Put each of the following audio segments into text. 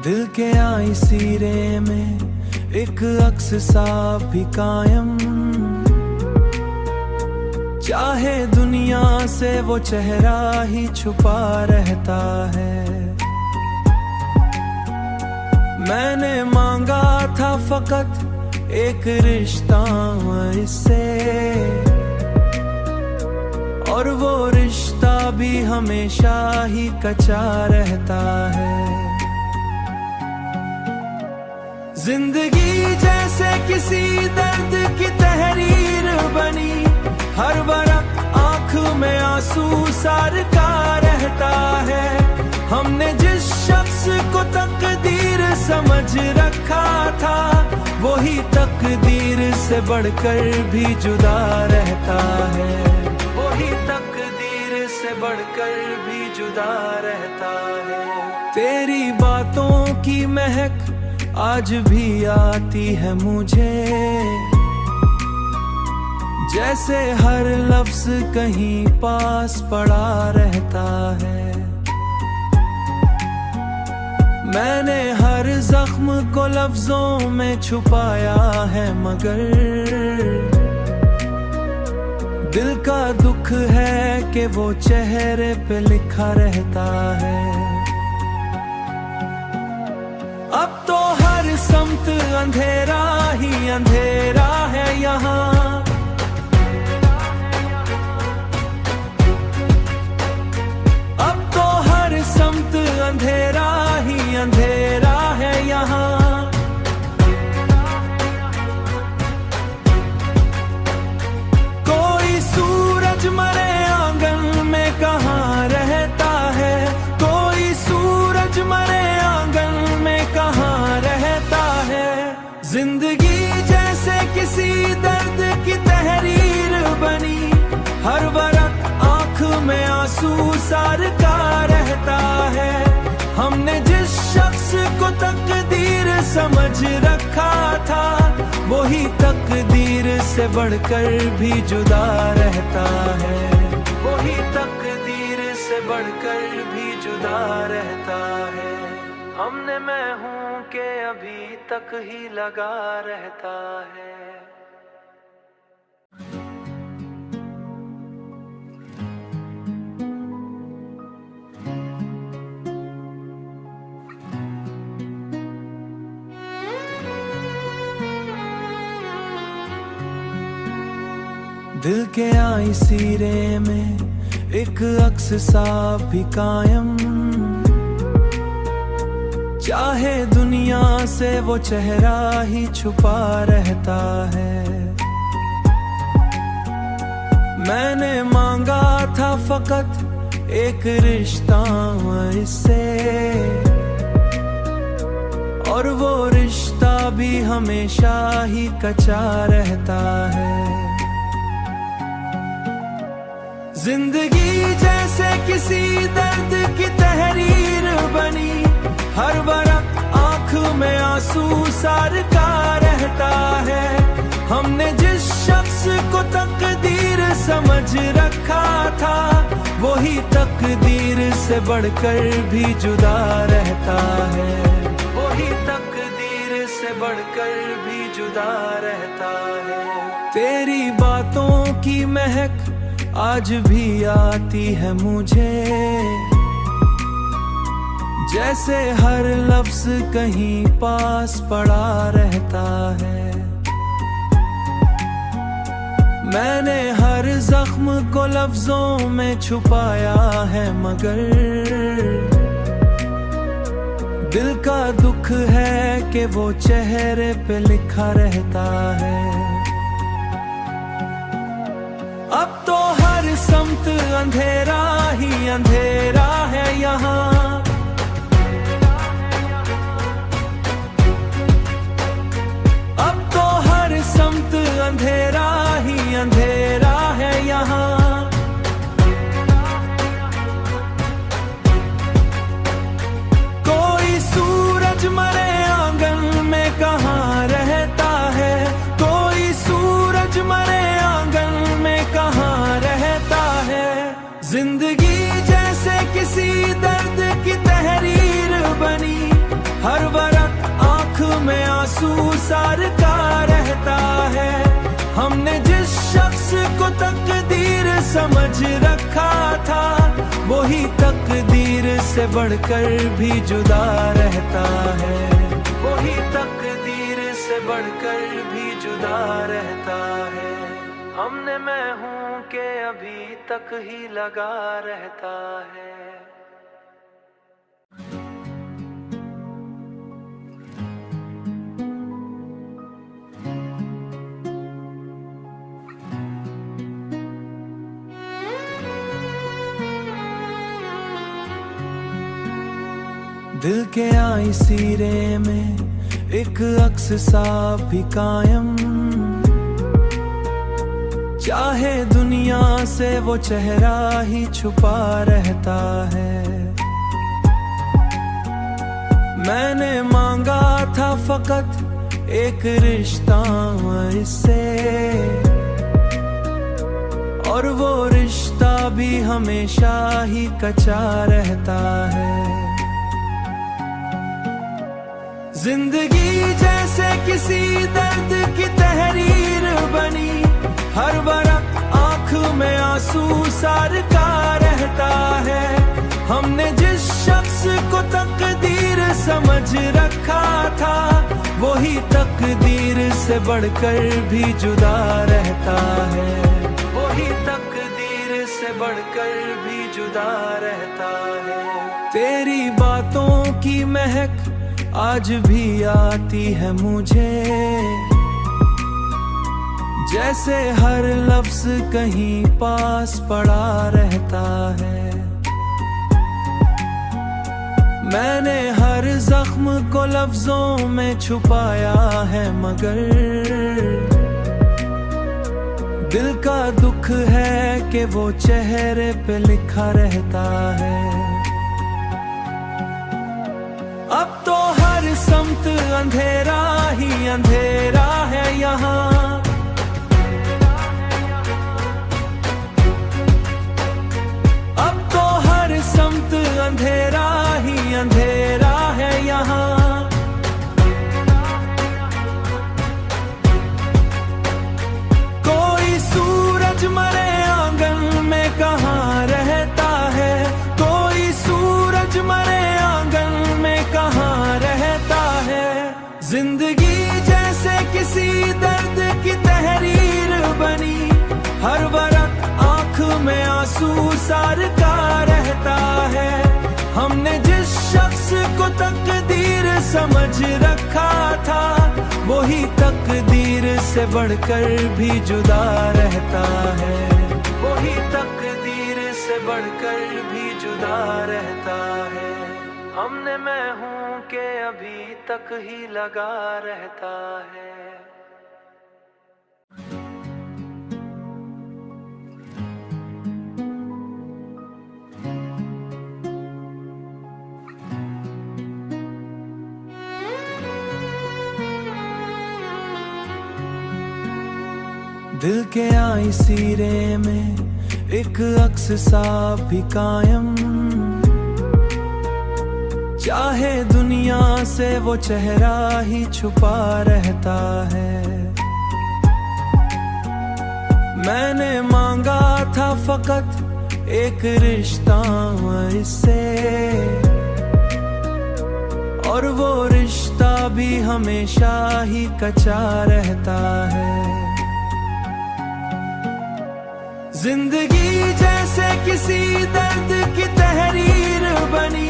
दिल के आई सीरे में एक अक्स सा भी कायम, चाहे दुनिया से वो चेहरा ही छुपा रहता है। मैंने मांगा था फकत एक रिश्ता इससे, और वो रिश्ता भी हमेशा ही कच्चा रहता है। जिंदगी जैसे किसी दर्द की तहरीर बनी, हर वक्त आंख में आंसू सार का रहता है। हमने जिस शख्स को तकदीर समझ रखा था, वही तकदीर से बढ़कर भी जुदा रहता है। वही तकदीर से बढ़कर भी जुदा रहता है। तेरी बातों की महक आज भी आती है मुझे, जैसे हर लफ्ज कहीं पास पड़ा रहता है। मैंने हर जख्म को लफ्जों में छुपाया है, मगर दिल का दुख है कि वो चेहरे पे लिखा रहता है। अब तो हर समत अंधेरा ही अंधेरा है यहाँ, अब तो हर समत अंधेरा ही अंधेरा है यहाँ। कोई सूरज मरे आंगन में कहाँ रहता है, कोई सूरज मरे आंगन में कहाँ रहता है। जिंदगी जैसे किसी दर्द की तहरीर बनी, हर वक्त आंख में आंसू सार का रहता है। हमने जिस शख्स को तकदीर समझ रखा था, वही तकदीर से बढ़कर भी जुदा रहता है। वही तकदीर से बढ़कर भी जुदा रहता है। हमने मैं हूं के अभी तक ही लगा रहता है। दिल के आई सीरे में एक अक्स सा भी कायम, चाहे दुनिया से वो चेहरा ही छुपा रहता है। मैंने मांगा था फकत एक रिश्ता इससे, और वो रिश्ता भी हमेशा ही कच्चा रहता है। जिंदगी जैसे किसी दर्द की तहरीर बनी, हर वक्त आंख में आंसू सार का रहता है। हमने जिस शख्स को तकदीर समझ रखा था, वही तकदीर से बढ़कर भी जुदा रहता है। वही तकदीर से बढ़कर भी जुदा रहता है। तेरी बातों की महक आज भी आती है मुझे, जैसे हर लफ्ज कहीं पास पड़ा रहता है। मैंने हर जख्म को लफ्जों में छुपाया है, मगर दिल का दुख है कि वो चेहरे पे लिखा रहता है। अब तो हर समत अंधेरा ही अंधेरा है यहाँ, अब तो हर समत अंधेरा ही अंधेरा है यहाँ। कोई सूरज मरे आंगन में कहाँ रहता है, कोई सूरज मरे आंगन में कहाँ रहता है। जिंदगी जैसे किसी दर्द की आंसूसार का रहता है। हमने जिस शख्स को तकदीर समझ रखा था, वही तकदीर से बढ़कर भी जुदा रहता है। वही तकदीर से बढ़कर भी जुदा रहता है। हमने मैं हूँ के अभी तक ही लगा रहता है। दिल के आई सीरे में एक अक्स सा भी कायम, चाहे दुनिया से वो चेहरा ही छुपा रहता है। मैंने मांगा था फकत एक रिश्ता इससे, और वो रिश्ता भी हमेशा ही कच्चा रहता है। जिंदगी जैसे किसी दर्द की तहरीर बनी, हर वक्त आंख में आंसू सार का रहता है। हमने जिस शख्स को तकदीर समझ रखा था, वही तकदीर से बढ़कर भी जुदा रहता है। वही तकदीर से बढ़कर भी जुदा रहता है। तेरी बातों की महक आज भी आती है मुझे, जैसे हर लफ्ज कहीं पास पड़ा रहता है। मैंने हर जख्म को लफ्जों में छुपाया है, मगर दिल का दुख है कि वो चेहरे पे लिखा रहता है। अब तो हर समत अंधेरा ही अंधेरा है यहाँ। अब तो हर समत अंधेरा ही अंधेरा है यहाँ। कोई सूरज मरे आंगन में कहाँ रहता है, कोई सूरज मरे आंगन में कहाँ रहता है। जिंदगी जैसे किसी दर्द की तहरीर बनी, हर वक्त आंख में आंसू सार का रहता है। हमने जिस शख्स को तकदीर समझ रखा था, वही तकदीर से बढ़कर भी जुदा रहता है। वही तकदीर से बढ़कर भी जुदा रहता है। हमने मैं हूँ के अभी तक ही लगा रहता है। दिल के आई सीरे में एक अक्स सा भी कायम, चाहे दुनिया से वो चेहरा ही छुपा रहता है। मैंने मांगा था फकत एक रिश्ता इससे, और वो रिश्ता भी हमेशा ही कच्चा रहता है। जिंदगी जैसे किसी दर्द की तहरीर बनी,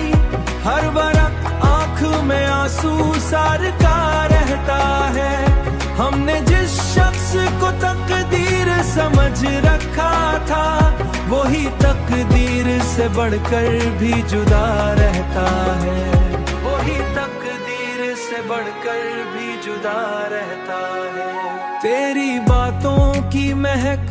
हर वक्त आंख में आंसू सार का रहता है। हमने जिस शख्स को तकदीर समझ रखा था, वही तकदीर से बढ़कर भी जुदा रहता है। वही तकदीर से बढ़कर भी जुदा रहता है। तेरी बातों की महक